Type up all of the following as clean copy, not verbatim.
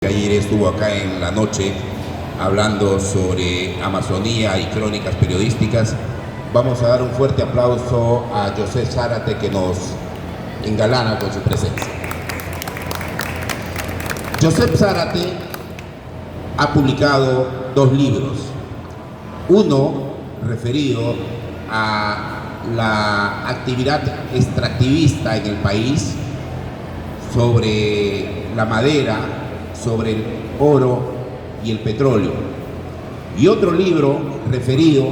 Ayer estuvo acá en la noche hablando sobre Amazonía y crónicas periodísticas. Vamos a dar un fuerte aplauso a Josep Zárate, que nos engalana con su presencia. Josep Zárate ha publicado dos libros. Uno referido a la actividad extractivista en el país, sobre la madera, sobre el oro y el petróleo. Y otro libro referido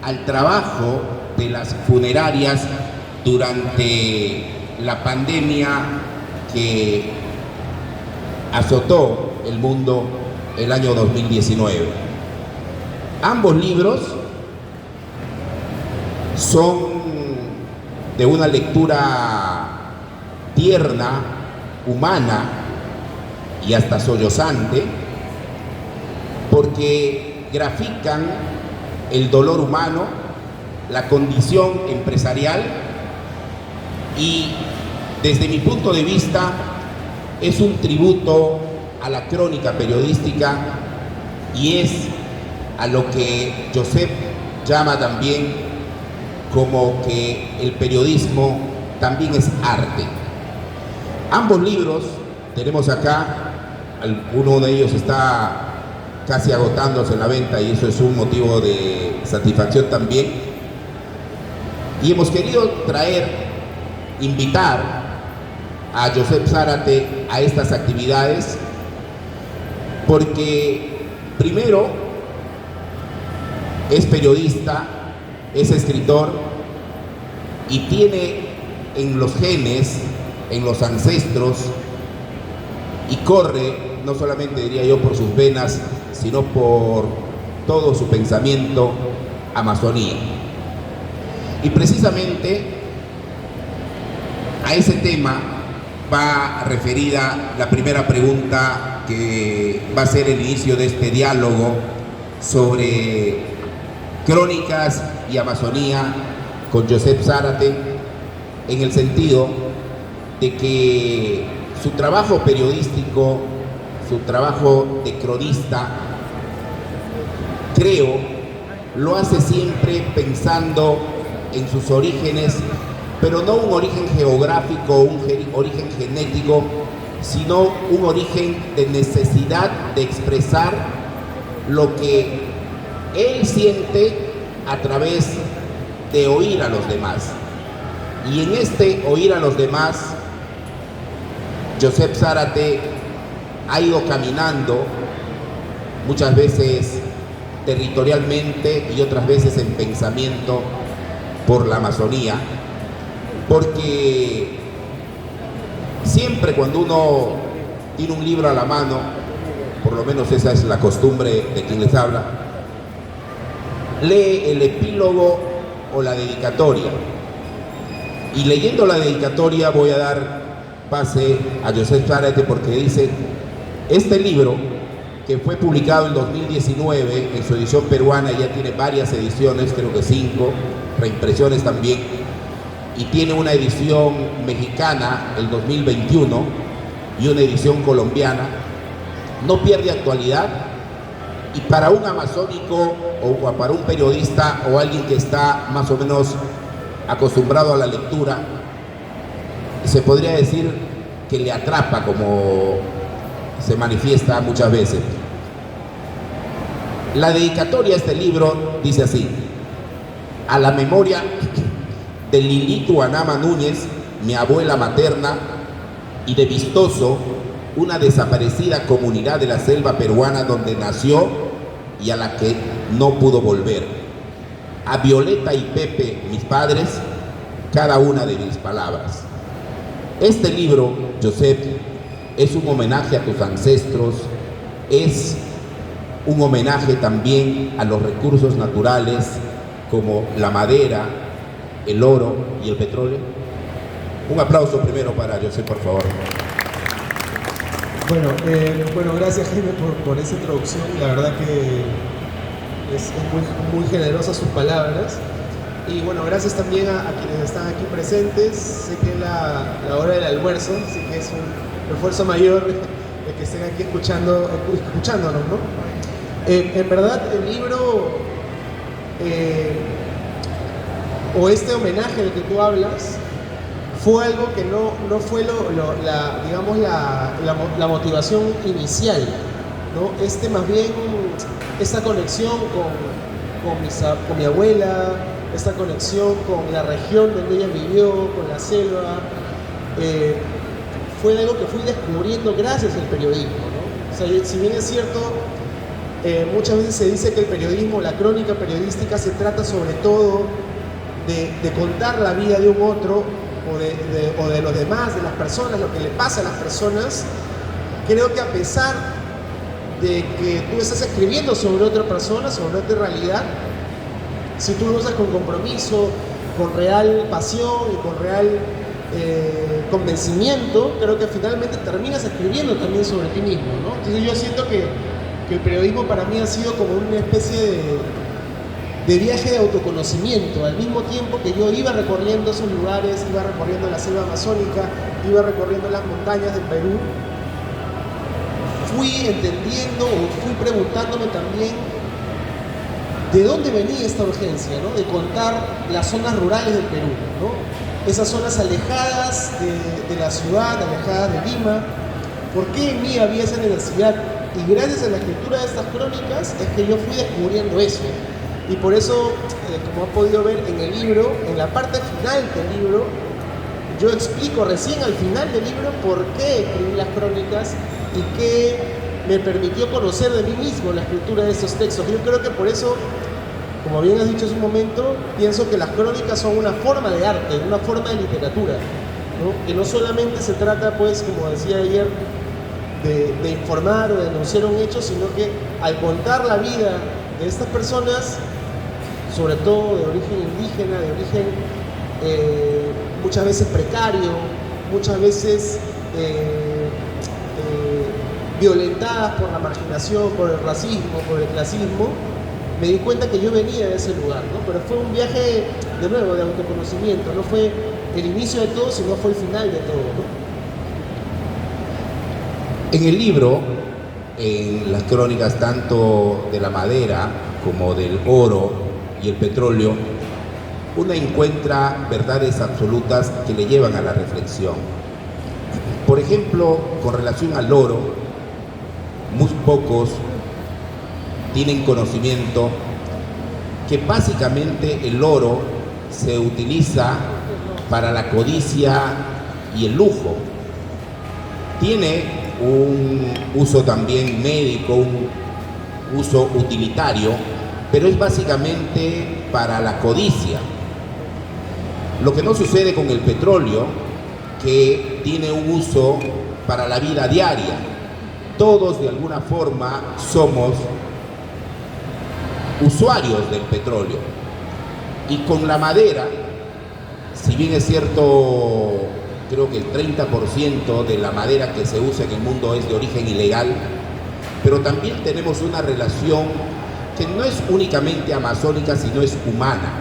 al trabajo de las funerarias durante la pandemia que azotó el mundo el año 2019. Ambos libros son de una lectura tierna, humana y hasta sollozante, porque grafican el dolor humano, la condición empresarial, y desde mi punto de vista es un tributo a la crónica periodística y es a lo que Josep llama también como que el periodismo también es arte. Ambos libros tenemos acá. Uno de ellos está casi agotándose en la venta y eso es un motivo de satisfacción también. Y hemos querido invitar a Josep Zárate a estas actividades porque primero es periodista, es escritor y tiene en los genes, en los ancestros, y corre no solamente, diría yo, por sus venas, sino por todo su pensamiento Amazonía. Y precisamente a ese tema va referida la primera pregunta, que va a ser el inicio de este diálogo sobre crónicas y Amazonía con Josep Zárate, en el sentido de que su trabajo periodístico, su trabajo de cronista, creo, lo hace siempre pensando en sus orígenes, pero no un origen geográfico, un origen genético, sino un origen de necesidad de expresar lo que él siente a través de oír a los demás. Y en este oír a los demás, Josep Zárate ha ido caminando, muchas veces territorialmente y otras veces en pensamiento, por la Amazonía, porque siempre cuando uno tiene un libro a la mano, por lo menos esa es la costumbre de quien les habla, lee el epílogo o la dedicatoria. Y leyendo la dedicatoria voy a dar pase a Josep Zárate porque dice: este libro, que fue publicado en 2019 en su edición peruana, ya tiene varias ediciones, creo que 5, reimpresiones también, y tiene una edición mexicana el 2021 y una edición colombiana, no pierde actualidad, y para un amazónico o para un periodista o alguien que está más o menos acostumbrado a la lectura, se podría decir que le atrapa, como se manifiesta muchas veces. La dedicatoria a este libro dice así: a la memoria de Lilitu Anama Núñez, mi abuela materna, y de Vistoso, una desaparecida comunidad de la selva peruana donde nació y a la que no pudo volver. A Violeta y Pepe, mis padres, cada una de mis palabras. Este libro, Josep, es un homenaje a tus ancestros, es un homenaje también a los recursos naturales como la madera, el oro y el petróleo. Un aplauso primero para Josep, por favor. Bueno, gracias, Jaime, por esa introducción. La verdad que es muy generosa sus palabras. Y bueno, gracias también a quienes están aquí presentes. Sé que es la hora del almuerzo, así que es un esfuerzo mayor de que estén aquí escuchándonos, ¿no? En verdad, el libro o este homenaje del que tú hablas fue algo que no fue la motivación inicial, ¿no? Más bien, esta conexión con mi abuela, esta conexión con la región donde ella vivió, con la selva, fue algo que fui descubriendo gracias al periodismo, ¿no? O sea, si bien es cierto, muchas veces se dice que el periodismo, la crónica periodística, se trata sobre todo de contar la vida de un otro o de los demás, de las personas, lo que le pasa a las personas. Creo que a pesar de que tú estás escribiendo sobre otra persona, sobre otra realidad, si tú lo usas con compromiso, con real pasión y con real convencimiento, creo que finalmente terminas escribiendo también sobre ti mismo, ¿no? Entonces yo siento que el periodismo para mí ha sido como una especie de viaje de autoconocimiento, al mismo tiempo que yo iba recorriendo esos lugares, iba recorriendo la selva amazónica, iba recorriendo las montañas del Perú, fui entendiendo o fui preguntándome también de dónde venía esta urgencia, ¿no? De contar las zonas rurales del Perú, ¿no? Esas zonas alejadas de la ciudad, alejadas de Lima. ¿Por qué en mí había esa necesidad? Y gracias a la escritura de estas crónicas es que yo fui descubriendo eso. Y por eso, como han podido ver en el libro, en la parte final del libro, yo explico recién al final del libro por qué escribí las crónicas y qué me permitió conocer de mí mismo la escritura de esos textos. Yo creo que por eso, como bien has dicho hace un momento, pienso que las crónicas son una forma de arte, una forma de literatura, ¿no? Que no solamente se trata, pues, como decía ayer, de informar o de denunciar un hecho, sino que al contar la vida de estas personas, sobre todo de origen indígena, de origen muchas veces precario, muchas veces violentadas por la marginación, por el racismo, por el clasismo, me di cuenta que yo venía de ese lugar, ¿no? Pero fue un viaje, de nuevo, de autoconocimiento, no fue el inicio de todo, sino fue el final de todo, ¿no? En el libro, en las crónicas tanto de la madera como del oro y el petróleo, uno encuentra verdades absolutas que le llevan a la reflexión. Por ejemplo, con relación al oro, muy pocos tienen conocimiento que básicamente el oro se utiliza para la codicia y el lujo. Tiene un uso también médico, un uso utilitario, pero es básicamente para la codicia. Lo que no sucede con el petróleo, que tiene un uso para la vida diaria. Todos de alguna forma somos usuarios del petróleo. Y con la madera, si bien es cierto, creo que el 30% de la madera que se usa en el mundo es de origen ilegal, pero también tenemos una relación que no es únicamente amazónica, sino es humana.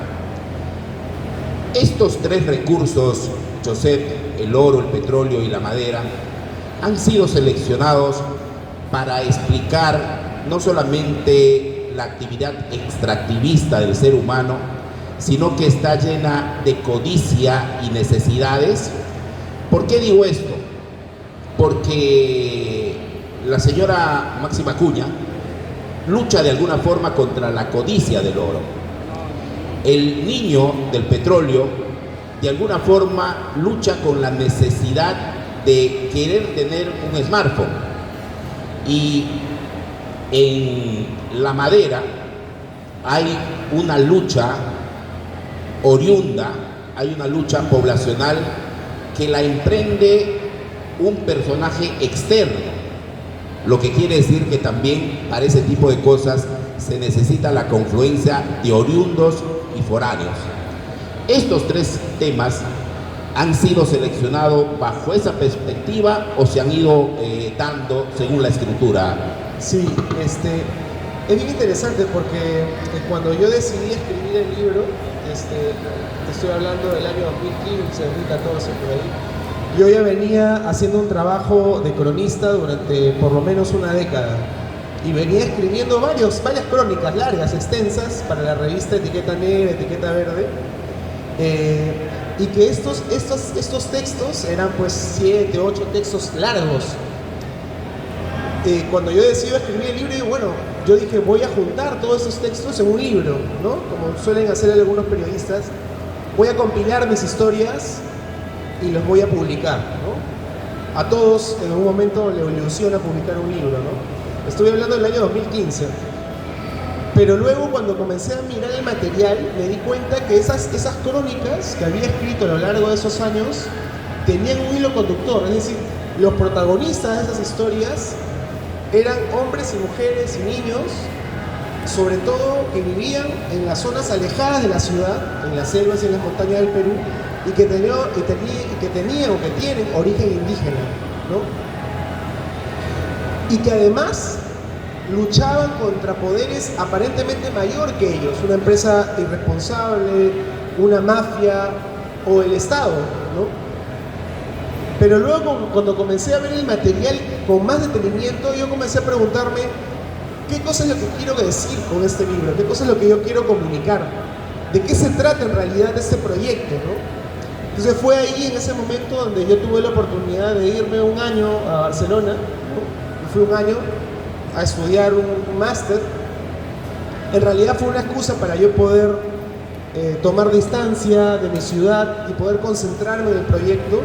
Estos tres recursos, Josep, el oro, el petróleo y la madera, han sido seleccionados para explicar no solamente la actividad extractivista del ser humano, sino que está llena de codicia y necesidades. ¿Por qué digo esto? Porque la señora Máxima Acuña lucha de alguna forma contra la codicia del oro. El niño del petróleo de alguna forma lucha con la necesidad de querer tener un smartphone. Y en la madera hay una lucha oriunda, hay una lucha poblacional que la emprende un personaje externo, lo que quiere decir que también para ese tipo de cosas se necesita la confluencia de oriundos y foráneos. Estos tres temas han sido seleccionados bajo esa perspectiva o se han ido dando según la escritura. Sí, es bien interesante porque cuando yo decidí escribir el libro, estoy hablando del año 2015, 2014, por ahí, yo ya venía haciendo un trabajo de cronista durante por lo menos una década y venía escribiendo varias crónicas largas, extensas, para la revista Etiqueta Negra, Etiqueta Verde, y que estos textos eran pues 7, 8 textos largos. Cuando yo decido escribir el libro, bueno, yo dije, voy a juntar todos esos textos en un libro, ¿no? Como suelen hacer algunos periodistas, voy a compilar mis historias y los voy a publicar, ¿no? A todos en algún momento le ilusiona publicar un libro, ¿no? Estoy hablando del año 2015. Pero luego, cuando comencé a mirar el material, me di cuenta que esas crónicas que había escrito a lo largo de esos años tenían un hilo conductor, es decir, los protagonistas de esas historias eran hombres y mujeres y niños, sobre todo que vivían en las zonas alejadas de la ciudad, en las selvas y en las montañas del Perú, y que tenían o que tienen origen indígena, ¿no? Y que además luchaban contra poderes aparentemente mayor que ellos, una empresa irresponsable, una mafia o el Estado, ¿no? Pero luego, cuando comencé a ver el material con más detenimiento, yo comencé a preguntarme qué cosa es lo que quiero decir con este libro, qué cosa es lo que yo quiero comunicar, de qué se trata en realidad este proyecto, ¿no? Entonces fue ahí, en ese momento, donde yo tuve la oportunidad de irme un año a Barcelona, ¿no? Fui un año a estudiar un máster. En realidad fue una excusa para yo poder tomar distancia de mi ciudad y poder concentrarme en el proyecto.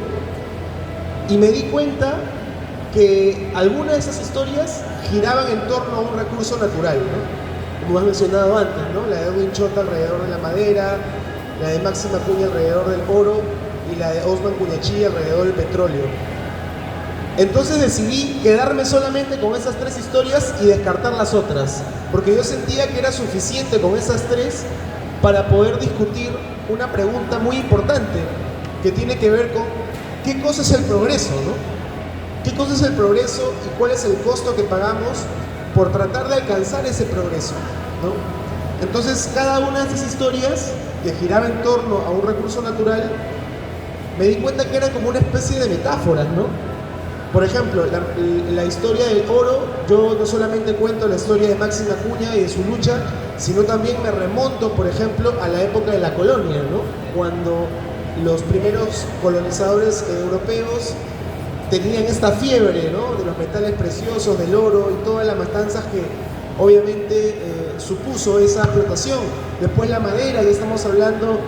Y me di cuenta que algunas de esas historias giraban en torno a un recurso natural, ¿no? Como has mencionado antes, ¿no? La de Edwin Chota alrededor de la madera, la de Máxima Acuña alrededor del oro y la de Osman Cuñachí alrededor del petróleo. Entonces decidí quedarme solamente con esas 3 historias y descartar las otras, porque yo sentía que era suficiente con esas 3 para poder discutir una pregunta muy importante que tiene que ver con ¿qué cosa es el progreso, no? ¿Qué cosa es el progreso y cuál es el costo que pagamos por tratar de alcanzar ese progreso, ¿no? Entonces, cada una de esas historias que giraba en torno a un recurso natural, me di cuenta que eran como una especie de metáforas, ¿no? Por ejemplo, la historia del oro, yo no solamente cuento la historia de Máxima Acuña y de su lucha, sino también me remonto, por ejemplo, a la época de la colonia, ¿no? Cuando los primeros colonizadores europeos tenían esta fiebre, ¿no? De los metales preciosos, del oro y todas las matanzas que obviamente supuso esa explotación. Después la madera, ya estamos hablando,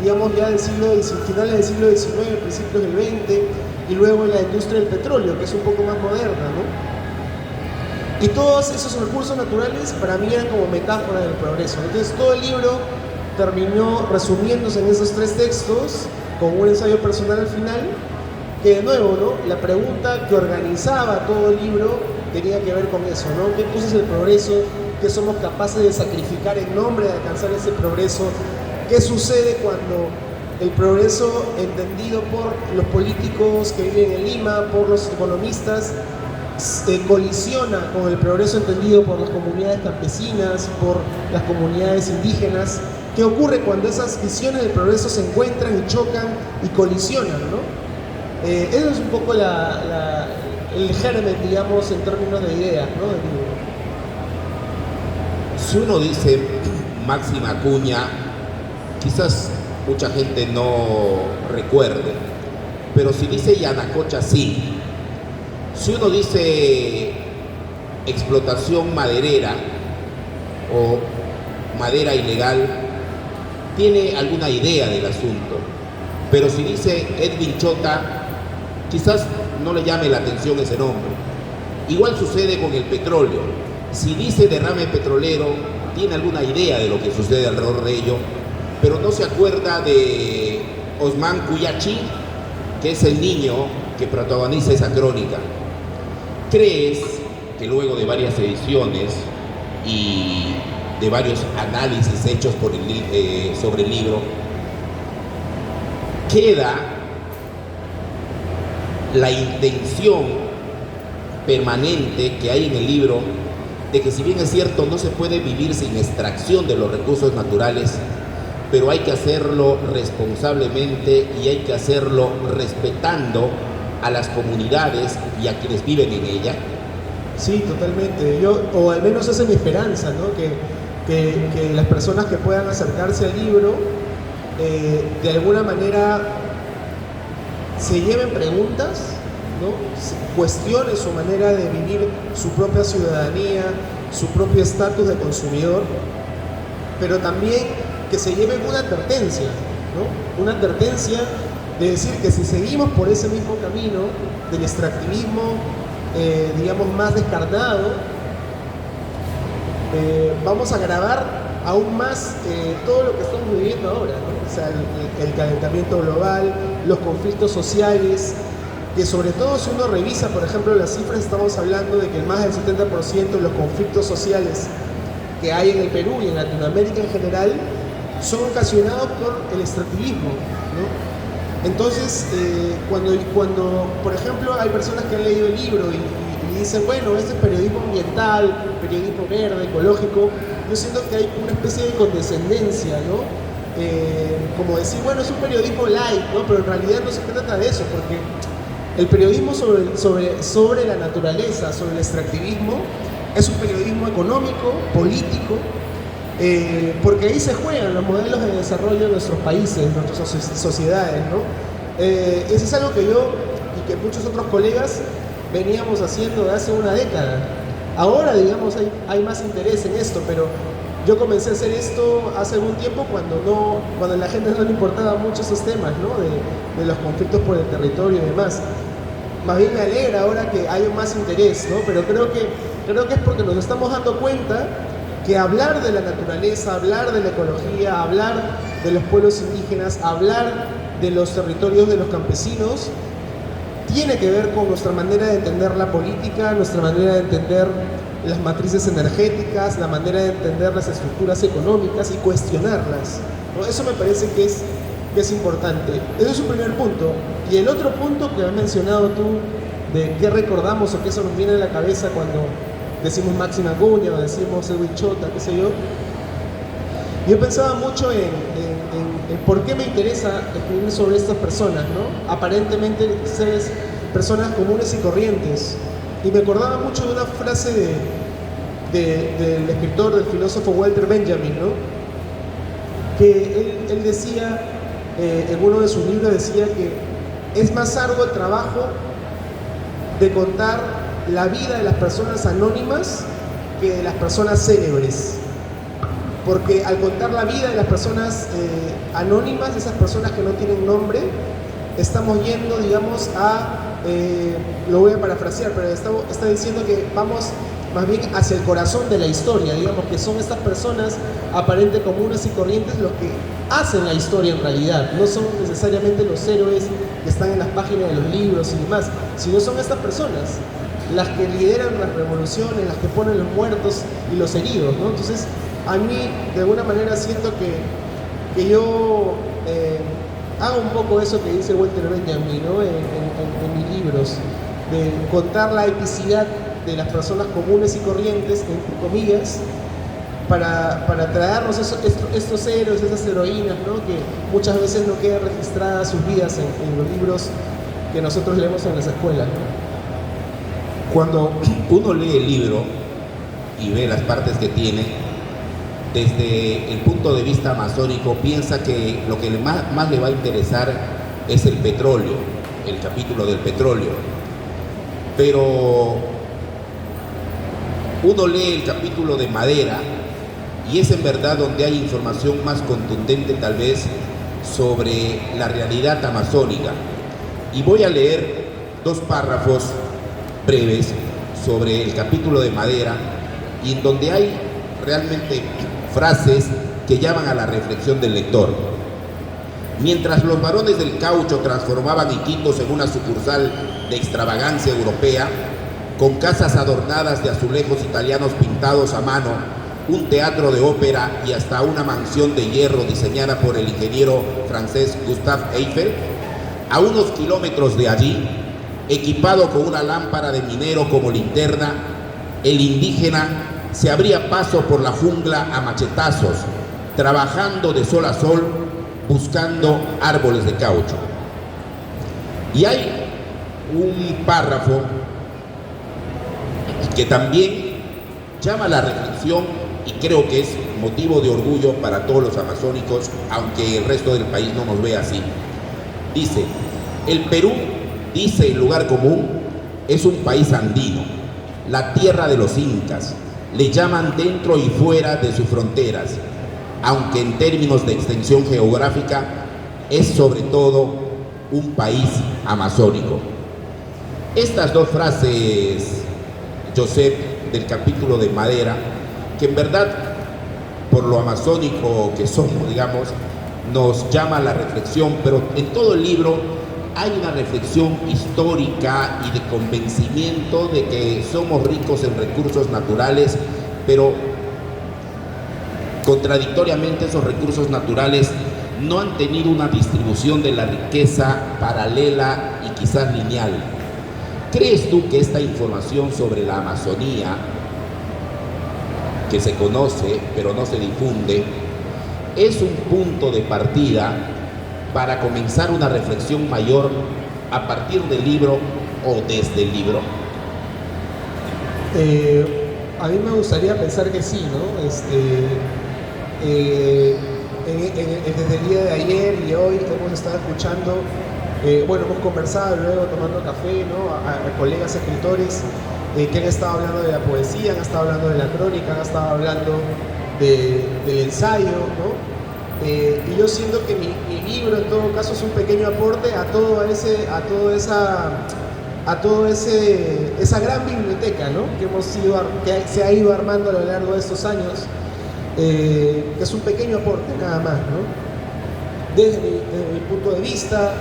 digamos, ya del finales del siglo XIX, principios del XX, y luego la industria del petróleo, que es un poco más moderna, ¿no? Y todos esos recursos naturales para mí eran como metáfora del progreso. Entonces todo el libro terminó resumiéndose en esos 3 textos, con un ensayo personal al final, que de nuevo, ¿no? La pregunta que organizaba todo el libro tenía que ver con eso, ¿no? ¿Qué cosa es el progreso? ¿Qué somos capaces de sacrificar en nombre de alcanzar ese progreso? ¿Qué sucede cuando el progreso entendido por los políticos que viven en Lima, por los economistas, colisiona con el progreso entendido por las comunidades campesinas, por las comunidades indígenas? ¿Qué ocurre cuando esas visiones del progreso se encuentran y chocan y colisionan, ¿no? Eso es un poco el germen, digamos, en términos de ideas, ¿no? Del libro. Si uno dice Máxima Acuña, quizás mucha gente no recuerde, pero si dice Yanacocha, sí. Si uno dice explotación maderera o madera ilegal, tiene alguna idea del asunto. Pero si dice Edwin Chota, quizás no le llame la atención ese nombre. Igual sucede con el petróleo. Si dice derrame petrolero, tiene alguna idea de lo que sucede alrededor de ello, pero no se acuerda de Osman Cuñachí, que es el niño que protagoniza esa crónica. ¿Crees que luego de varias ediciones y de varios análisis hechos sobre el libro, queda la intención permanente que hay en el libro de que, si bien es cierto, no se puede vivir sin extracción de los recursos naturales, pero hay que hacerlo responsablemente y hay que hacerlo respetando a las comunidades y a quienes viven en ella. Sí, totalmente. O al menos esa es mi esperanza, ¿no? Que las personas que puedan acercarse al libro de alguna manera se lleven preguntas, ¿no? Cuestionen su manera de vivir su propia ciudadanía, su propio estatus de consumidor, pero también que se lleven una advertencia, ¿no? Una advertencia de decir que si seguimos por ese mismo camino del extractivismo, digamos, más descarnado, vamos a agravar aún más todo lo que estamos viviendo ahora, ¿no? O sea, el calentamiento global, los conflictos sociales, que sobre todo si uno revisa, por ejemplo, las cifras, estamos hablando de que más del 70% de los conflictos sociales que hay en el Perú y en Latinoamérica en general son ocasionados por el extractivismo, ¿no? Entonces, cuando, por ejemplo, hay personas que han leído el libro y dicen, bueno, este es periodismo ambiental, periodismo verde, ecológico, yo siento que hay una especie de condescendencia, ¿no? Como decir, bueno, es un periodismo light, ¿no? Pero en realidad no se trata de eso, porque el periodismo sobre la naturaleza, sobre el extractivismo, es un periodismo económico, político, porque ahí se juegan los modelos de desarrollo de nuestros países, nuestras sociedades, ¿no? Eso es algo que yo y que muchos otros colegas veníamos haciendo de hace una década. Ahora, digamos, hay más interés en esto, pero yo comencé a hacer esto hace algún tiempo cuando a la gente no le importaban mucho esos temas, ¿no? De los conflictos por el territorio y demás. Más bien me alegra ahora que haya más interés, ¿no? Pero creo que es porque nos estamos dando cuenta que hablar de la naturaleza, hablar de la ecología, hablar de los pueblos indígenas, hablar de los territorios de los campesinos, tiene que ver con nuestra manera de entender la política, nuestra manera de entender las matrices energéticas, la manera de entender las estructuras económicas y cuestionarlas, ¿no? Eso me parece que es importante. Ese es un primer punto. Y el otro punto que has mencionado tú, de qué recordamos o qué se nos viene a la cabeza cuando decimos Máximo Acuña o decimos Edwin Chota, qué sé yo. Yo pensaba mucho en por qué me interesa escribir sobre estas personas, ¿no? Aparentemente seres, personas comunes y corrientes. Y me acordaba mucho de una frase del escritor, del filósofo Walter Benjamin, ¿no? Que él decía, en uno de sus libros decía que es más arduo el trabajo de contar la vida de las personas anónimas que de las personas célebres, porque al contar la vida de las personas anónimas, esas personas que no tienen nombre, estamos yendo, digamos, lo voy a parafrasear, pero está diciendo que vamos más bien hacia el corazón de la historia, digamos, que son estas personas aparentemente comunes y corrientes los que hacen la historia en realidad, no son necesariamente los héroes que están en las páginas de los libros y demás, sino son estas personas las que lideran las revoluciones, las que ponen los muertos y los heridos, ¿no? Entonces, a mí, de alguna manera, siento que yo hago un poco eso que dice Walter Benjamin, ¿no? En mis libros, de contar la epicidad de las personas comunes y corrientes, entre comillas, para traernos estos héroes, esas heroínas, ¿no? Que muchas veces no quedan registradas sus vidas en los libros que nosotros leemos en las escuelas, ¿no? Cuando uno lee el libro y ve las partes que tiene, desde el punto de vista amazónico, piensa que lo que más le va a interesar es el petróleo, el capítulo del petróleo. Pero uno lee el capítulo de madera y es en verdad donde hay información más contundente tal vez sobre la realidad amazónica. Y voy a leer 2 párrafos breves sobre el capítulo de madera y en donde hay realmente frases que llaman a la reflexión del lector. Mientras los varones del caucho transformaban Iquitos en una sucursal de extravagancia europea, con casas adornadas de azulejos italianos pintados a mano, un teatro de ópera y hasta una mansión de hierro diseñada por el ingeniero francés Gustave Eiffel, a unos kilómetros de allí, equipado con una lámpara de minero como linterna, el indígena se abría paso por la jungla a machetazos, trabajando de sol a sol, buscando árboles de caucho. Y hay un párrafo que también llama a la reflexión y creo que es motivo de orgullo para todos los amazónicos, aunque el resto del país no nos vea así. Dice, el Perú, dice el lugar común, es un país andino, la tierra de los incas, le llaman dentro y fuera de sus fronteras, aunque en términos de extensión geográfica es sobre todo un país amazónico. Estas dos frases, Josep, del capítulo de Madera, que en verdad, por lo amazónico que somos, digamos, nos llama a la reflexión, pero en todo el libro hay una reflexión histórica y de convencimiento de que somos ricos en recursos naturales, pero contradictoriamente esos recursos naturales no han tenido una distribución de la riqueza paralela y quizás lineal. ¿Crees tú que esta información sobre la Amazonía, que se conoce pero no se difunde, es un punto de partida para comenzar una reflexión mayor a partir del libro o desde el libro? A mí me gustaría pensar que sí, ¿no? Desde el día de ayer y hoy hemos estado escuchando, hemos conversado luego tomando café, ¿no? a colegas escritores que han estado hablando de la poesía, han estado hablando de la crónica, han estado hablando del ensayo, ¿no? Y yo siento que mi libro en todo caso es un pequeño aporte a esa gran biblioteca, ¿no? que se ha ido armando a lo largo de estos años, que es un pequeño aporte nada más, ¿no? Desde mi punto de vista,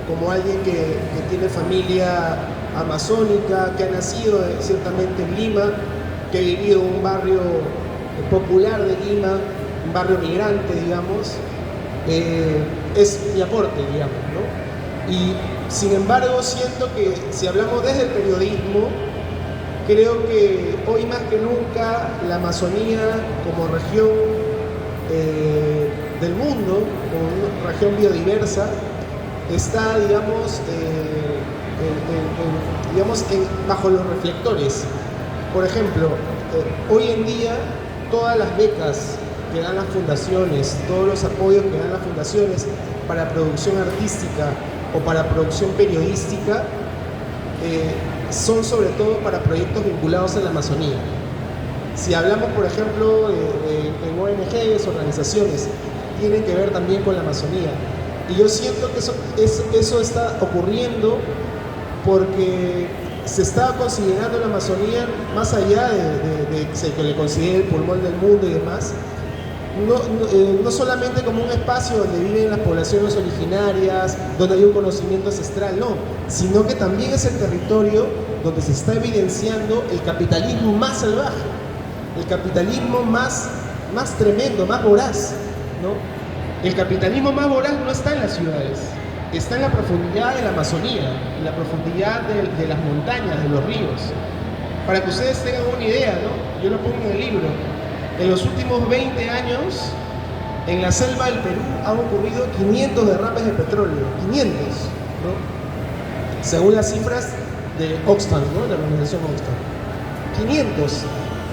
como alguien que tiene familia amazónica, que ha nacido ciertamente en Lima, que ha vivido en un barrio popular de Lima, un barrio migrante, digamos, es mi aporte, digamos, ¿no? Y sin embargo siento que si hablamos desde el periodismo, creo que hoy más que nunca la Amazonía como región del mundo, como región biodiversa, está, bajo los reflectores. Por ejemplo, hoy en día todas las becas que dan las fundaciones, todos los apoyos que dan las fundaciones para producción artística o para producción periodística, son sobre todo para proyectos vinculados a la Amazonía. Si hablamos, por ejemplo, de ONGs, organizaciones, tienen que ver también con la Amazonía. Y yo siento que eso está ocurriendo porque se está considerando la Amazonía, más allá de que se le considere el pulmón del mundo y demás, no solamente como un espacio donde viven las poblaciones originarias, donde hay un conocimiento ancestral, no, sino que también es el territorio donde se está evidenciando el capitalismo más salvaje, el capitalismo más tremendo, más voraz, ¿no? El capitalismo más voraz no está en las ciudades, está en la profundidad de la Amazonía, en la profundidad de las montañas, de los ríos. Para que ustedes tengan una idea, ¿no? Yo lo pongo en el libro. En los últimos 20 años, en la selva del Perú han ocurrido 500 derrames de petróleo, 500, ¿no? Según las cifras de Oxfam, ¿no? De la organización Oxfam. 500,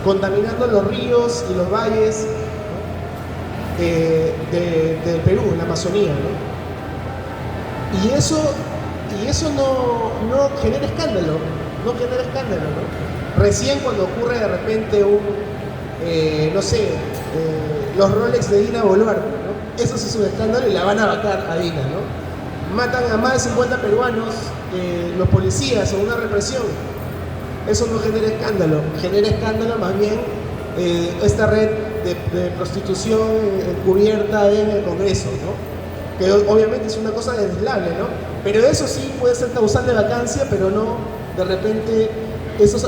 contaminando los ríos y los valles, ¿no? del Perú, en la Amazonía, ¿no? Y eso no genera escándalo, ¿no? Recién cuando ocurre de repente los Rolex de Dina Boluarte, ¿no? Eso sí es un escándalo y la van a vacar a Dina, ¿no? Matan a más de 50 peruanos los policías o una represión. Eso no genera escándalo más bien esta red de prostitución encubierta en el Congreso, ¿no? Que obviamente es una cosa deslizable, ¿no? Pero eso sí puede ser causal de vacancia, pero no de repente esas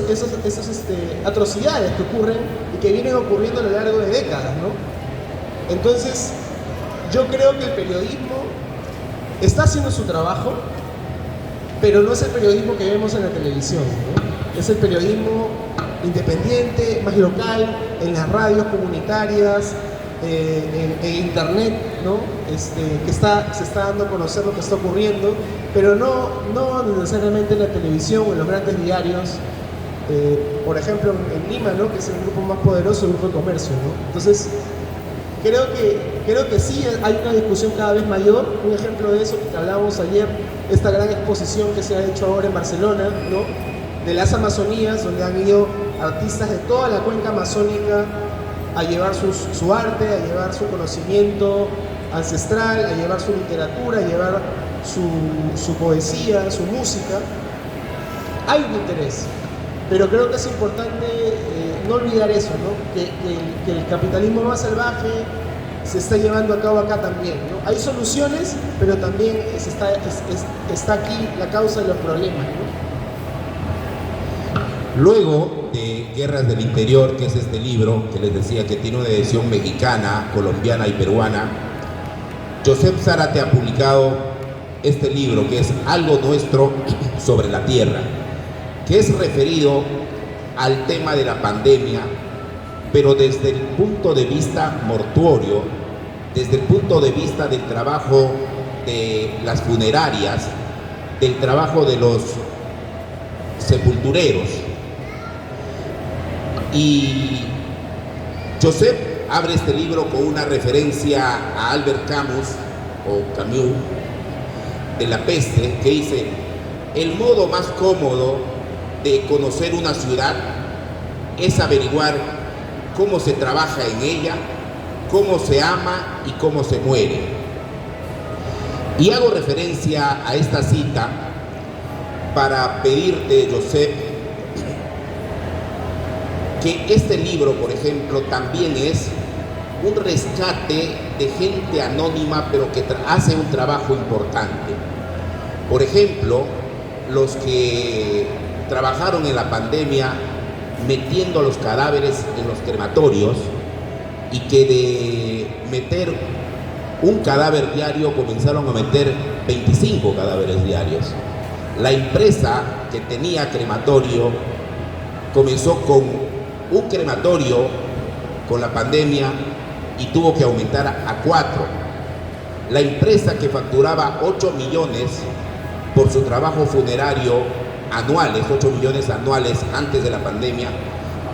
atrocidades que ocurren y que vienen ocurriendo a lo largo de décadas, ¿no? Entonces, yo creo que el periodismo está haciendo su trabajo, pero no es el periodismo que vemos en la televisión, ¿no? Es el periodismo independiente, más local, en las radios comunitarias, en internet, ¿no? Que se está dando a conocer lo que está ocurriendo, pero no necesariamente en la televisión o en los grandes diarios. Por ejemplo, en Lima, ¿no? Que es el grupo más poderoso, el Grupo de Comercio, ¿no? Entonces, creo que sí hay una discusión cada vez mayor. Un ejemplo de eso que hablábamos ayer, esta gran exposición que se ha hecho ahora en Barcelona, ¿no? De las Amazonías, donde han ido artistas de toda la cuenca amazónica a llevar su arte, a llevar su conocimiento ancestral, a llevar su literatura, a llevar su poesía, su música. Hay un interés, pero creo que es importante no olvidar eso, ¿no? Que el capitalismo más salvaje se está llevando a cabo acá también, ¿no? Hay soluciones, pero también está aquí la causa de los problemas, ¿no? Luego de Guerras del Interior, que es este libro que les decía que tiene una edición mexicana, colombiana y peruana, Josep Zárate ha publicado este libro que es Algo Nuestro sobre la Tierra, que es referido al tema de la pandemia, pero desde el punto de vista mortuorio, desde el punto de vista del trabajo de las funerarias, del trabajo de los sepultureros. Y Josep abre este libro con una referencia a Albert Camus, o Camus, de La Peste, que dice: el modo más cómodo de conocer una ciudad es averiguar cómo se trabaja en ella, cómo se ama y cómo se muere. Y hago referencia a esta cita para pedirte, Josep, que este libro, por ejemplo, también es un rescate de gente anónima, pero que hace un trabajo importante. Por ejemplo, los que trabajaron en la pandemia metiendo los cadáveres en los crematorios, y que de meter un cadáver diario comenzaron a meter 25 cadáveres diarios. La empresa que tenía crematorio comenzó con un crematorio con la pandemia y tuvo que aumentar a 4. La empresa que facturaba 8 millones por su trabajo funerario anuales, 8 millones anuales antes de la pandemia,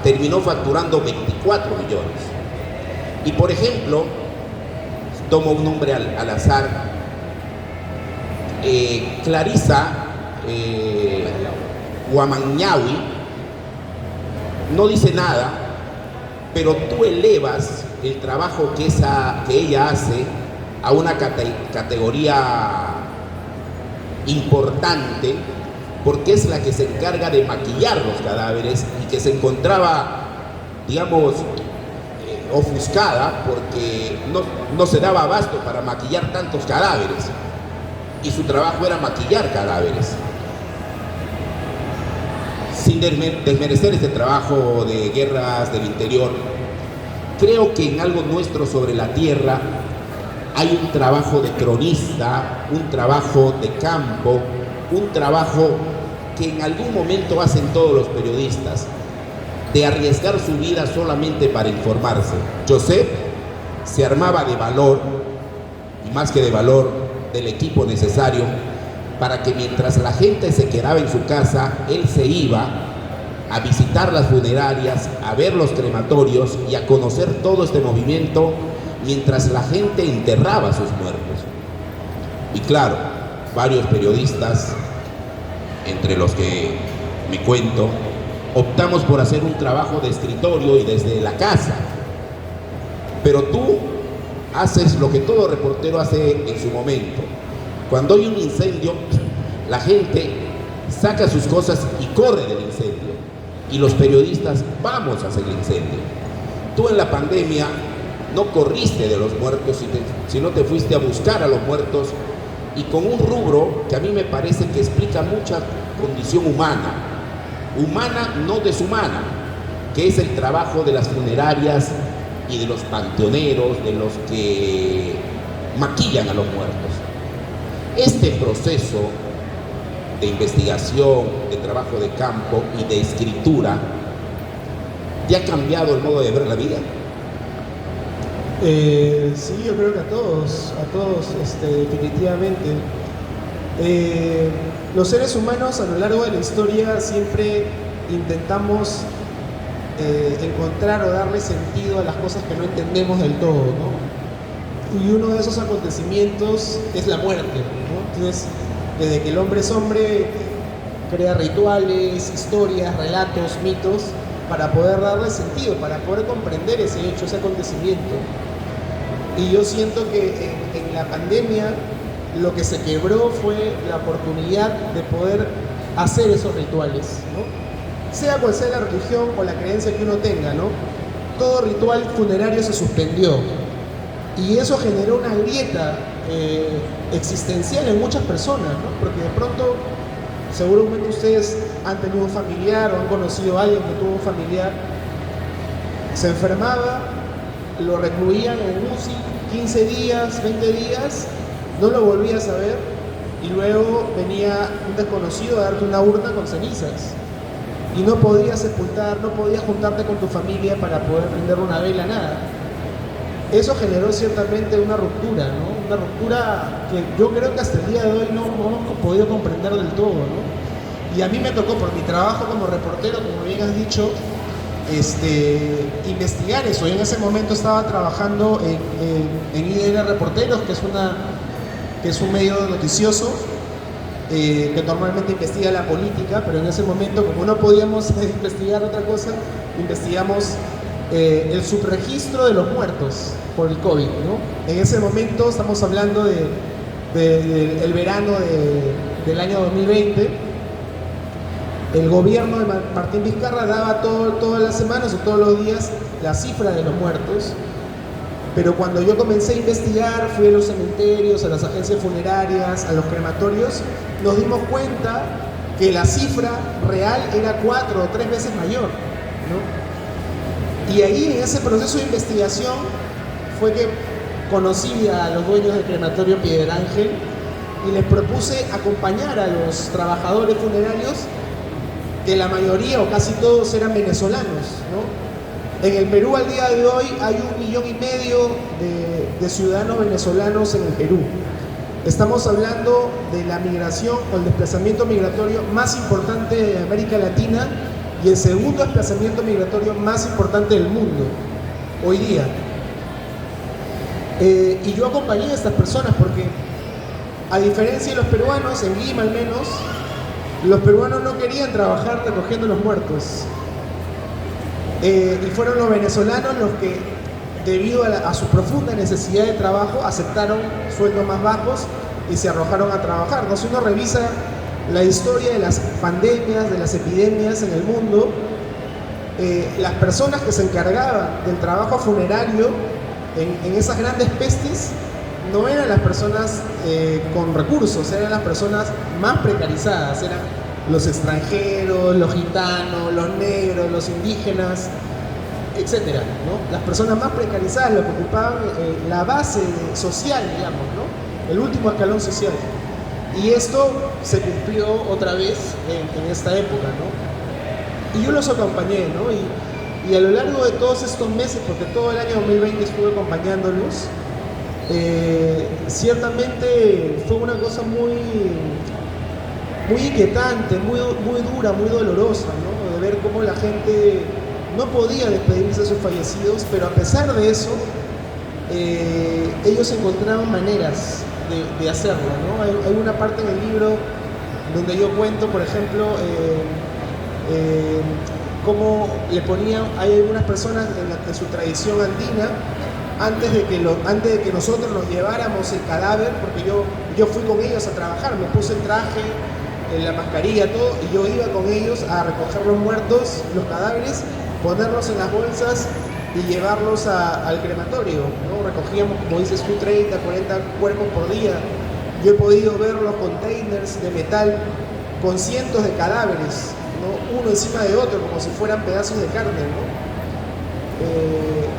terminó facturando 24 millones. Y por ejemplo, tomo un nombre al azar, Clarisa Guamañahui, no dice nada, pero tú elevas el trabajo que ella hace a una categoría importante, porque es la que se encarga de maquillar los cadáveres y que se encontraba, digamos, ofuscada porque no se daba abasto para maquillar tantos cadáveres, y su trabajo era maquillar cadáveres. Sin desmerecer este trabajo de Guerras del Interior, creo que en Algo Nuestro sobre la Tierra hay un trabajo de cronista, un trabajo de campo, un trabajo que en algún momento hacen todos los periodistas, de arriesgar su vida solamente para informarse. Josep se armaba de valor, y más que de valor, del equipo necesario, para que mientras la gente se quedaba en su casa, él se iba a visitar las funerarias, a ver los crematorios y a conocer todo este movimiento mientras la gente enterraba a sus muertos. Y claro, varios periodistas, entre los que me cuento, optamos por hacer un trabajo de escritorio y desde la casa. Pero tú haces lo que todo reportero hace en su momento. Cuando hay un incendio, la gente saca sus cosas y corre del incendio. Y los periodistas vamos hacia el incendio. Tú en la pandemia no corriste de los muertos, sino te fuiste a buscar a los muertos, y con un rubro que a mí me parece que explica mucha condición humana no deshumana, que es el trabajo de las funerarias y de los panteoneros, de los que maquillan a los muertos. Este proceso de investigación, de trabajo de campo y de escritura, ¿te ha cambiado el modo de ver la vida? Sí, yo creo que a todos, definitivamente. Los seres humanos a lo largo de la historia siempre intentamos encontrar o darle sentido a las cosas que no entendemos del todo, ¿no? Y uno de esos acontecimientos es la muerte, ¿no? Entonces, desde que el hombre es hombre, crea rituales, historias, relatos, mitos, para poder darle sentido, para poder comprender ese hecho, ese acontecimiento. Y yo siento que en la pandemia lo que se quebró fue la oportunidad de poder hacer esos rituales, ¿no? Sea cual sea la religión o la creencia que uno tenga, ¿no? Todo ritual funerario se suspendió y eso generó una grieta existencial en muchas personas, ¿no? Porque de pronto, seguramente ustedes han tenido un familiar o han conocido a alguien que tuvo un familiar, se enfermaba, lo recluían en UCI 15 días, 20 días, no lo volvías a ver y luego venía un desconocido a darte una urna con cenizas y no podías sepultar, no podías juntarte con tu familia para poder prender una vela, nada. Eso generó ciertamente una ruptura, ¿no? Una ruptura que yo creo que hasta el día de hoy no hemos podido comprender del todo, ¿no? Y a mí me tocó, por mi trabajo como reportero, como bien has dicho, investigar eso. Y en ese momento estaba trabajando en IDN Reporteros, que es un medio noticioso que normalmente investiga la política, pero en ese momento, como no podíamos investigar otra cosa, investigamos el subregistro de los muertos por el COVID, ¿no? En ese momento, estamos hablando del verano del año 2020, el gobierno de Martín Vizcarra daba todas las semanas o todos los días la cifra de los muertos, pero cuando yo comencé a investigar, fui a los cementerios, a las agencias funerarias, a los crematorios, nos dimos cuenta que la cifra real era 4 o 3 veces mayor, ¿no? Y ahí, en ese proceso de investigación, fue que conocí a los dueños del crematorio Piedra Ángel y les propuse acompañar a los trabajadores funerarios, que la mayoría o casi todos eran venezolanos, ¿no? En el Perú al día de hoy hay 1,5 millones de ciudadanos venezolanos en el Perú. Estamos hablando de la migración o el desplazamiento migratorio más importante de América Latina y el segundo desplazamiento migratorio más importante del mundo hoy día. Y yo acompañé a estas personas porque, a diferencia de los peruanos, en Lima al menos, los peruanos no querían trabajar recogiendo los muertos. Y fueron los venezolanos los que, debido a su profunda necesidad de trabajo, aceptaron sueldos más bajos y se arrojaron a trabajar. Si uno revisa la historia de las pandemias, de las epidemias en el mundo, las personas que se encargaban del trabajo funerario en esas grandes pestes no eran las personas con recursos, eran las personas más precarizadas, eran los extranjeros, los gitanos, los negros, los indígenas, etcétera, ¿no? Las personas más precarizadas, los que ocupaban la base social, digamos, ¿no? El último escalón social. Y esto se cumplió otra vez en esta época, ¿no? Y yo los acompañé, ¿no? Y a lo largo de todos estos meses, porque todo el año 2020 estuve acompañándolos, ciertamente fue una cosa muy inquietante, muy dura, muy dolorosa, ¿no? De ver cómo la gente no podía despedirse de sus fallecidos, pero a pesar de eso, ellos encontraron maneras de hacerlo, ¿no? Hay una parte en el libro donde yo cuento, por ejemplo, cómo le ponían, hay algunas personas en su tradición andina, antes de que nosotros nos lleváramos el cadáver, porque yo fui con ellos a trabajar, me puse el traje, la mascarilla, todo, y yo iba con ellos a recoger los muertos, los cadáveres, ponerlos en las bolsas y llevarlos al crematorio, ¿no? Recogíamos, como dices tú, 30, 40 cuerpos por día. Yo he podido ver los containers de metal con cientos de cadáveres, ¿no? Uno encima de otro, como si fueran pedazos de carne, ¿no?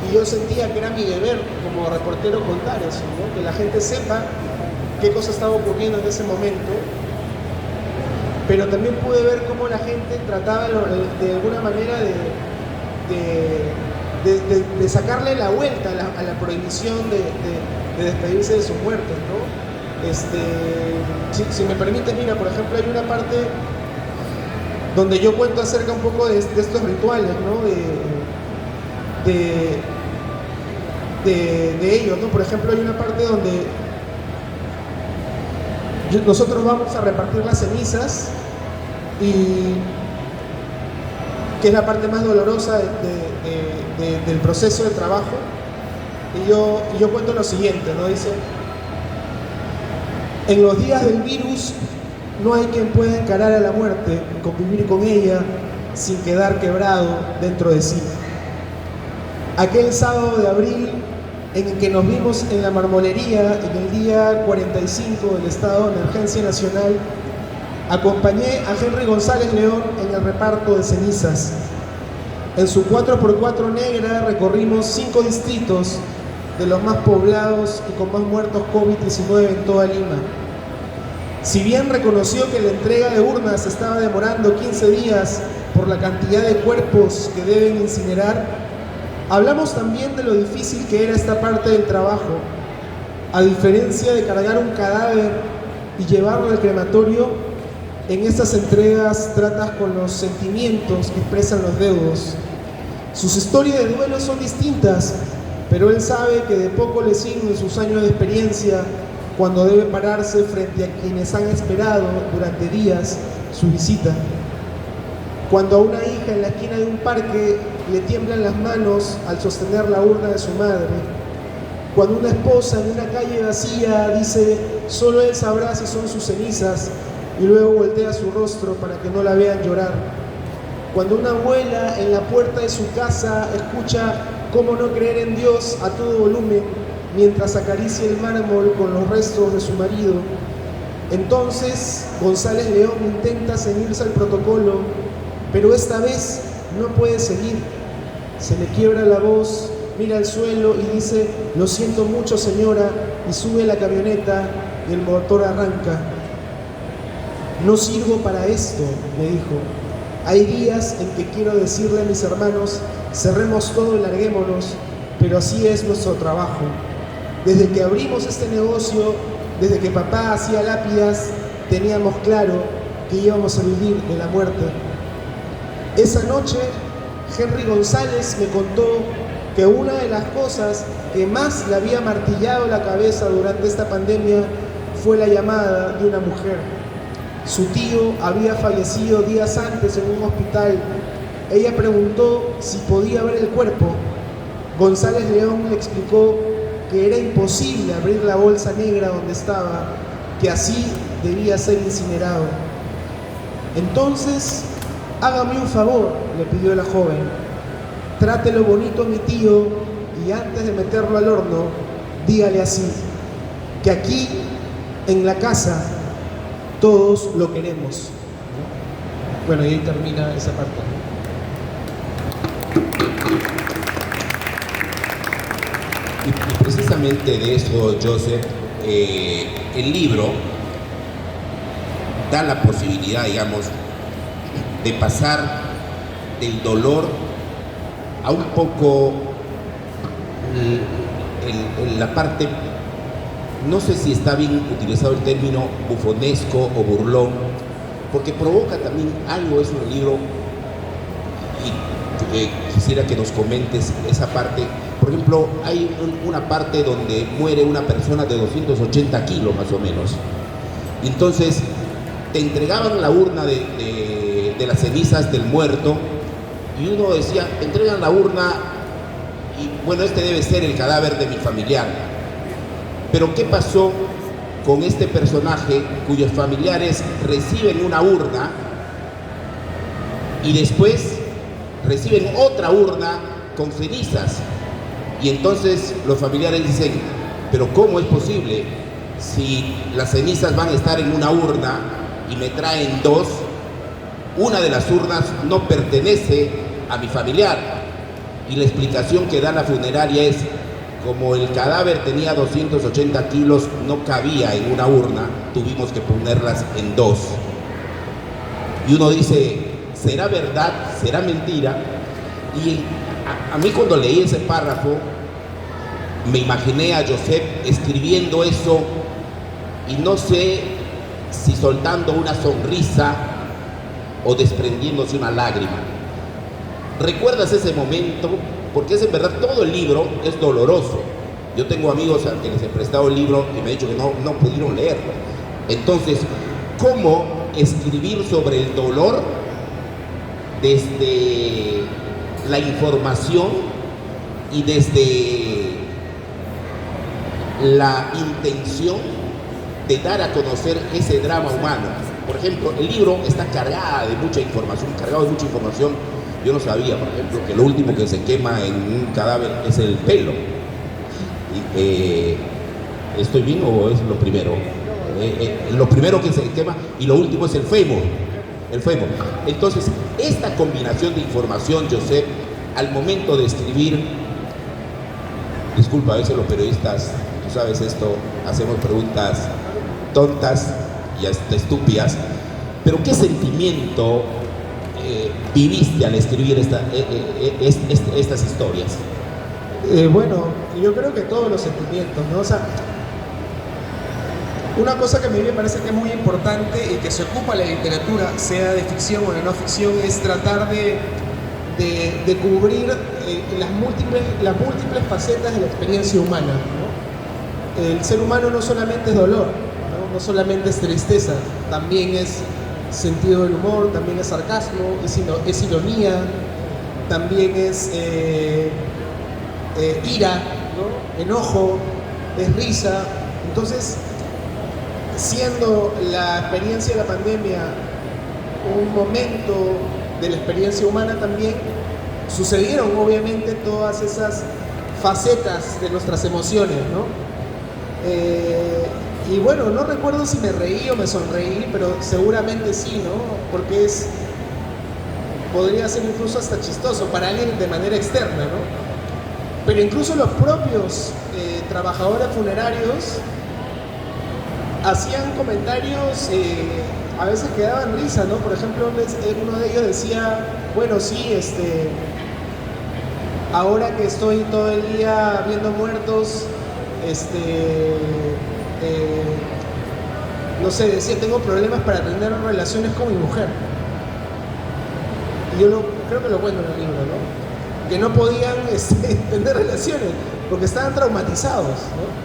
Y yo sentía que era mi deber como reportero contar eso, ¿no? Que la gente sepa qué cosa estaba ocurriendo en ese momento, pero también pude ver cómo la gente trataba de alguna manera de sacarle la vuelta a la prohibición de despedirse de sus muertos, ¿no? Si me permite, mira, por ejemplo, hay una parte donde yo cuento acerca un poco de estos rituales, ¿no? De ellos, ¿no? Por ejemplo, hay una parte donde nosotros vamos a repartir las cenizas, y que es la parte más dolorosa del proceso de trabajo. Y yo cuento lo siguiente, ¿no? Dice: en los días del virus no hay quien pueda encarar a la muerte y convivir con ella sin quedar quebrado dentro de sí. Aquel sábado de abril en el que nos vimos en la marmolería en el día 45 del estado de emergencia nacional, acompañé a Henry González León en el reparto de cenizas. En su 4x4 negra recorrimos 5 distritos de los más poblados y con más muertos COVID-19 en toda Lima. Si bien reconoció que la entrega de urnas estaba demorando 15 días por la cantidad de cuerpos que deben incinerar, hablamos también de lo difícil que era esta parte del trabajo. A diferencia de cargar un cadáver y llevarlo al crematorio, en estas entregas tratas con los sentimientos que expresan los deudos. Sus historias de duelo son distintas, pero él sabe que de poco le sirven sus años de experiencia cuando debe pararse frente a quienes han esperado durante días su visita. Cuando a una hija en la esquina de un parque le tiemblan las manos al sostener la urna de su madre. Cuando una esposa en una calle vacía dice: solo él sabrá si son sus cenizas, y luego voltea su rostro para que no la vean llorar. Cuando una abuela en la puerta de su casa escucha cómo no creer en Dios a todo volumen mientras acaricia el mármol con los restos de su marido. Entonces González León intenta ceñirse al protocolo, pero esta vez no puede seguir. Se le quiebra la voz, mira al suelo y dice: lo siento mucho, señora, y sube la camioneta y el motor arranca. No sirvo para esto, me dijo. Hay días en que quiero decirle a mis hermanos: cerremos todo y larguémonos, pero así es nuestro trabajo. Desde que abrimos este negocio, desde que papá hacía lápidas, teníamos claro que íbamos a vivir de la muerte. Esa noche, Henry González me contó que una de las cosas que más le había martillado la cabeza durante esta pandemia fue la llamada de una mujer. Su tío había fallecido días antes en un hospital. Ella preguntó si podía ver el cuerpo. González León le explicó que era imposible abrir la bolsa negra donde estaba, que así debía ser incinerado. Entonces, hágame un favor, le pidió la joven. Trátelo bonito a mi tío y antes de meterlo al horno, dígale así: que aquí, en la casa, todos lo queremos. Bueno, y ahí termina esa parte. Y precisamente de eso, Joseph, el libro da la posibilidad, digamos, de pasar del dolor a un poco la parte, no sé si está bien utilizado el término bufonesco o burlón, porque provoca también algo eso en el libro, y quisiera que nos comentes esa parte. Por ejemplo, hay una parte donde muere una persona de 280 kilos más o menos. Entonces, te entregaban la urna de las cenizas del muerto y uno decía: entregan la urna y bueno, este debe ser el cadáver de mi familiar. Pero ¿qué pasó con este personaje cuyos familiares reciben una urna y después reciben otra urna con cenizas? Y entonces los familiares dicen: pero ¿cómo es posible? Si las cenizas van a estar en una urna y me traen dos, una de las urnas no pertenece a mi familiar. Y la explicación que da la funeraria es: como el cadáver tenía 280 kilos, no cabía en una urna, tuvimos que ponerlas en dos. Y uno dice: ¿será verdad? ¿Será mentira? Y a mí cuando leí ese párrafo, me imaginé a Joseph escribiendo eso y no sé si soltando una sonrisa o desprendiéndose una lágrima. ¿Recuerdas ese momento? Porque es en verdad, todo el libro es doloroso. Yo tengo amigos a quienes he prestado el libro y me han dicho que no pudieron leerlo. Entonces, ¿cómo escribir sobre el dolor desde la información y desde la intención de dar a conocer ese drama humano? Por ejemplo, el libro está cargado de mucha información. Yo no sabía, por ejemplo, que lo último que se quema en un cadáver es el pelo. ¿Estoy bien o es lo primero? Lo primero que se quema y lo último es el fémur. Entonces, esta combinación de información, Joseph, al momento de escribir, disculpa, a veces los periodistas, tú sabes esto, hacemos preguntas tontas y hasta estúpidas, pero ¿qué sentimiento viviste al escribir estas historias? Bueno, yo creo que todos los sentimientos, ¿no? O sea, una cosa que a mí me parece que es muy importante y que se ocupa la literatura, sea de ficción o de no ficción, es tratar de cubrir las múltiples facetas de la experiencia humana, ¿no? El ser humano no solamente es dolor, no solamente es tristeza, también es sentido del humor, también es sarcasmo, es ironía, también es ira, ¿no? Enojo, es risa. Entonces, siendo la experiencia de la pandemia un momento de la experiencia humana también, sucedieron obviamente todas esas facetas de nuestras emociones, ¿no? Y bueno, no recuerdo si me reí o me sonreí, pero seguramente sí, ¿no? Porque podría ser incluso hasta chistoso para alguien de manera externa, ¿no? Pero incluso los propios trabajadores funerarios hacían comentarios, a veces que daban risa, ¿no? Por ejemplo, uno de ellos decía, bueno, sí, ahora que estoy todo el día viendo muertos, no sé, decía, tengo problemas para tener relaciones con mi mujer. Y yo creo que lo cuento en el libro, ¿no? Que no podían tener relaciones porque estaban traumatizados, ¿no?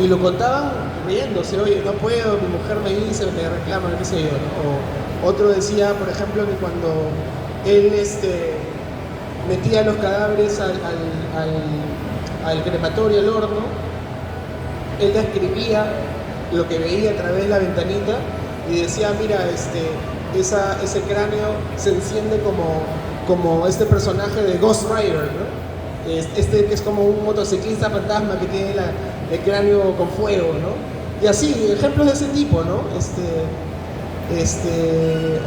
Y lo contaban riéndose, oye, no puedo, mi mujer me dice, me reclama, qué sé yo, ¿no? O otro decía, por ejemplo, que cuando él metía los cadáveres al crematorio, al horno, él describía lo que veía a través de la ventanita y decía, mira, ese cráneo se enciende como este personaje de Ghost Rider, ¿no? Que es como un motociclista fantasma que tiene el cráneo con fuego, ¿no? Y así, ejemplos de ese tipo, ¿no?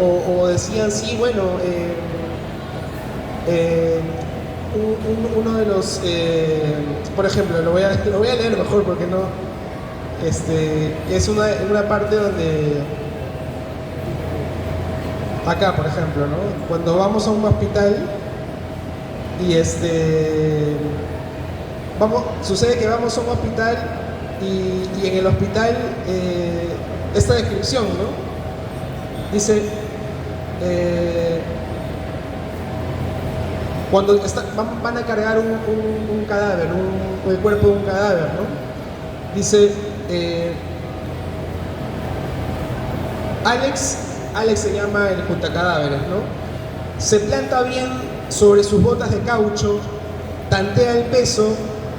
O decían, sí, bueno, uno de los, por ejemplo, lo voy a leer mejor porque no, es una parte donde, acá, por ejemplo, ¿no? Cuando vamos a un hospital y sucede que vamos a un hospital y en el hospital esta descripción, ¿no? Dice, cuando van a cargar un cadáver, el cuerpo de un cadáver, ¿no? Dice, Alex se llama el juntacadáveres, ¿no? Se planta bien sobre sus botas de caucho, tantea el peso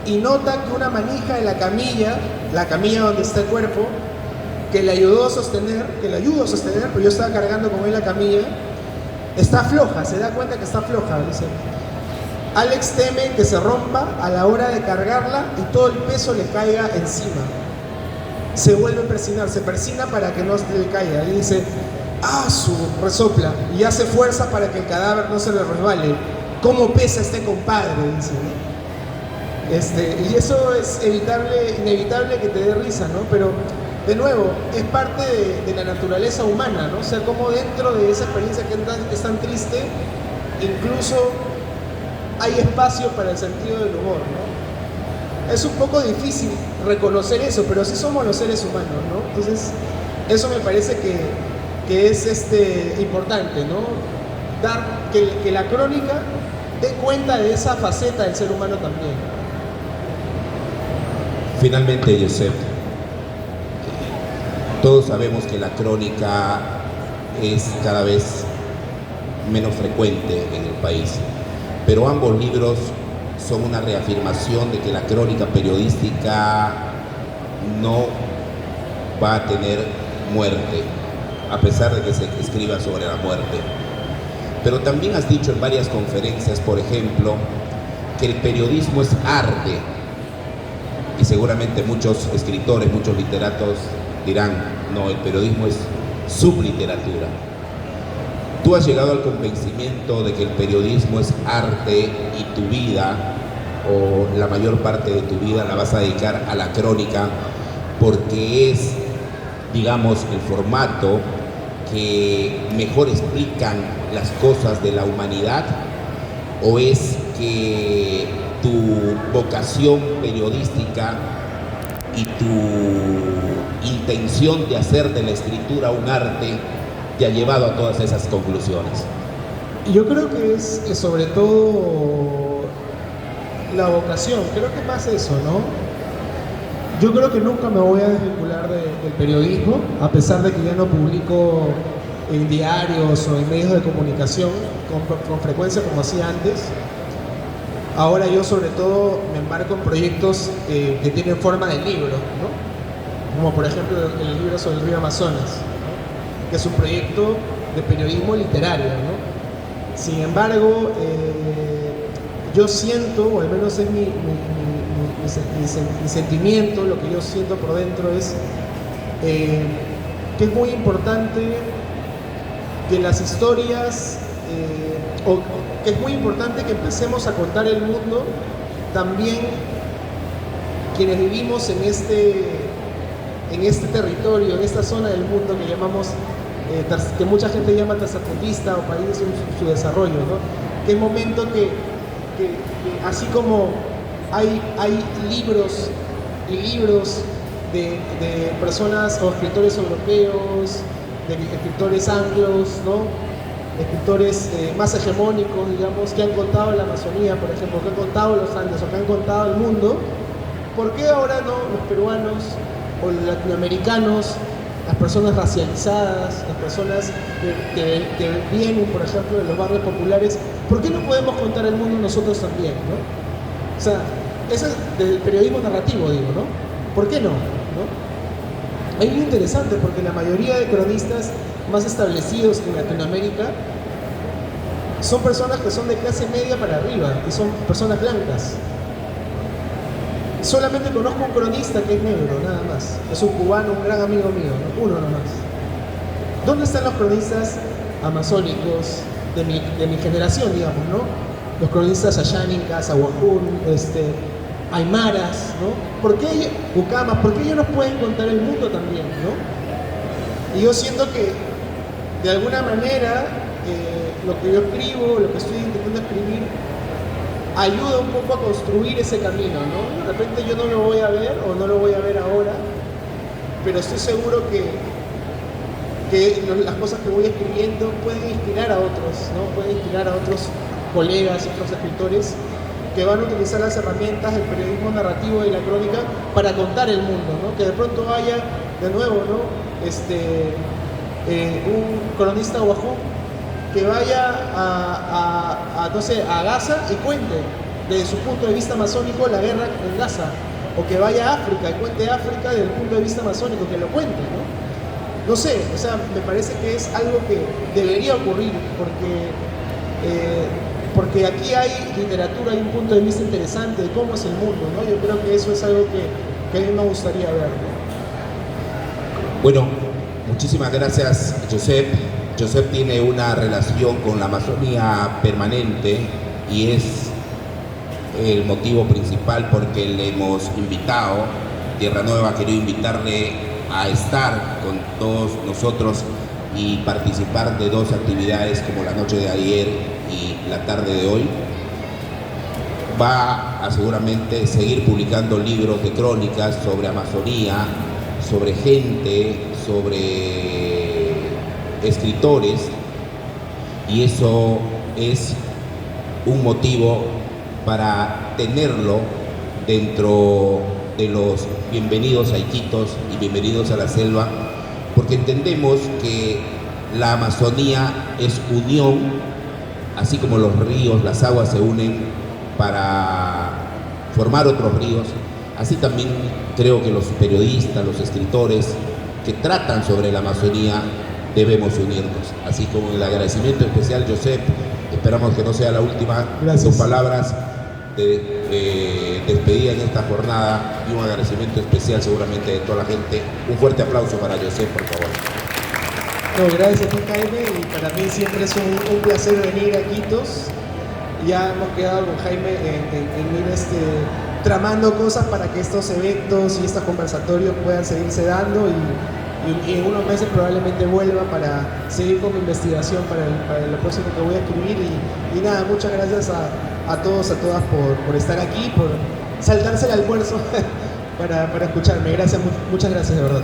y nota que una manija en la camilla donde está el cuerpo, que le ayudó a sostener, pero yo estaba cargando con él la camilla, está floja, se da cuenta que está floja, dice. Alex teme que se rompa a la hora de cargarla y todo el peso le caiga encima. Se vuelve a persinar, se persina para que no le caiga y dice, resopla y hace fuerza para que el cadáver no se le resbale. ¿Cómo pesa este compadre?, dice, ¿no? Y eso es inevitable que te dé risa, ¿no? Pero, de nuevo, es parte de la naturaleza humana, ¿no? O sea, como dentro de esa experiencia que es tan triste, incluso hay espacio para el sentido del humor, ¿no? Es un poco difícil reconocer eso, pero sí somos los seres humanos, ¿no? Entonces, eso me parece que es importante, ¿no? Que la crónica dé cuenta de esa faceta del ser humano también. Finalmente, Josep, todos sabemos que la crónica es cada vez menos frecuente en el país, pero ambos libros son una reafirmación de que la crónica periodística no va a tener muerte, a pesar de que se escriba sobre la muerte. Pero también has dicho en varias conferencias, por ejemplo, que el periodismo es arte, y seguramente muchos escritores, muchos literatos dirán, no, el periodismo es subliteratura. Tú has llegado al convencimiento de que el periodismo es arte y tu vida, o la mayor parte de tu vida, la vas a dedicar a la crónica porque es, digamos, el formato que mejor explican las cosas de la humanidad, o es que tu vocación periodística y tu intención de hacer de la escritura un arte te ha llevado a todas esas conclusiones? Yo creo que es sobre todo la vocación, creo que más eso, ¿no? Yo creo que nunca me voy a desvincular del periodismo, a pesar de que ya no publico en diarios o en medios de comunicación con frecuencia como hacía antes. Ahora yo sobre todo me embarco en proyectos que tienen forma de libro, ¿no? Como por ejemplo el libro sobre el río Amazonas, ¿no? Que es un proyecto de periodismo literario, ¿no? Sin embargo, yo siento, o al menos es mi sentimiento, lo que yo siento por dentro es que es muy importante que las historias, o que es muy importante que empecemos a contar el mundo también quienes vivimos en este territorio, en esta zona del mundo que llamamos, que mucha gente llama tercermundista o países en su desarrollo, ¿no? Que es momento que así como hay libros y libros de personas o escritores europeos, de escritores anglos, ¿no? Escritores más hegemónicos, digamos, que han contado la Amazonía, por ejemplo, que han contado los Andes o que han contado el mundo, ¿por qué ahora no los peruanos o los latinoamericanos, las personas racializadas, las personas que vienen, por ejemplo, de los barrios populares, ¿por qué no podemos contar el mundo nosotros también, ¿no? O sea, eso es del periodismo narrativo, digo, ¿no? ¿Por qué no? Es muy interesante porque la mayoría de cronistas más establecidos en Latinoamérica son personas que son de clase media para arriba y son personas blancas. Solamente conozco un cronista que es negro, nada más. Es un cubano, un gran amigo mío, ¿no? Uno nomás. ¿Dónde están los cronistas amazónicos de mi generación, digamos, ¿no? Los cronistas ayánicas, ahuajún, aymaras, ¿no? ¿Por qué Ucamas? ¿Por qué ellos nos pueden contar el mundo también, ¿no? Y yo siento que de alguna manera lo que yo escribo, lo que estoy intentando escribir, ayuda un poco a construir ese camino, ¿no? De repente yo no lo voy a ver o no lo voy a ver ahora, pero estoy seguro que las cosas que voy escribiendo pueden inspirar a otros, ¿no? Pueden inspirar a otros colegas, otros escritores que van a utilizar las herramientas del periodismo narrativo y la crónica para contar el mundo, ¿no? Que de pronto haya, de nuevo, ¿no? Un cronista oahu que vaya no sé, a Gaza y cuente desde su punto de vista amazónico la guerra en Gaza, o que vaya a África y cuente África desde el punto de vista amazónico, que lo cuente, ¿no? No sé, o sea, me parece que es algo que debería ocurrir porque aquí hay literatura, hay un punto de vista interesante de cómo es el mundo, ¿no? Yo creo que eso es algo que a mí me gustaría ver, ¿no? Bueno, muchísimas gracias, Josep. Josep tiene una relación con la Amazonía permanente y es el motivo principal por que le hemos invitado. Tierra Nueva ha querido invitarle a estar con todos nosotros y participar de dos actividades como la noche de ayer y la tarde de hoy. va a seguramente seguir publicando libros de crónicas sobre Amazonía, sobre gente, sobre escritores, y eso es un motivo para tenerlo dentro de los bienvenidos a Iquitos y bienvenidos a la selva, porque entendemos que la Amazonía es unión, así como los ríos, las aguas se unen para formar otros ríos, así también creo que los periodistas, los escritores que tratan sobre la Amazonía debemos unirnos. Así como el agradecimiento especial, Josep, esperamos que no sea la última. Gracias. Sus palabras de despedida en esta jornada y un agradecimiento especial seguramente de toda la gente. Un fuerte aplauso para Josep, por favor. No, gracias a ti, Jaime, y para mí siempre es un placer venir a Iquitos. Ya hemos quedado con Jaime en ir tramando cosas para que estos eventos y estos conversatorios puedan seguirse dando, y en unos meses probablemente vuelva para seguir con mi investigación para lo próximo que voy a escribir. Y nada, muchas gracias a todos, a todas por estar aquí, por saltarse el almuerzo para escucharme. Gracias, muchas gracias de verdad.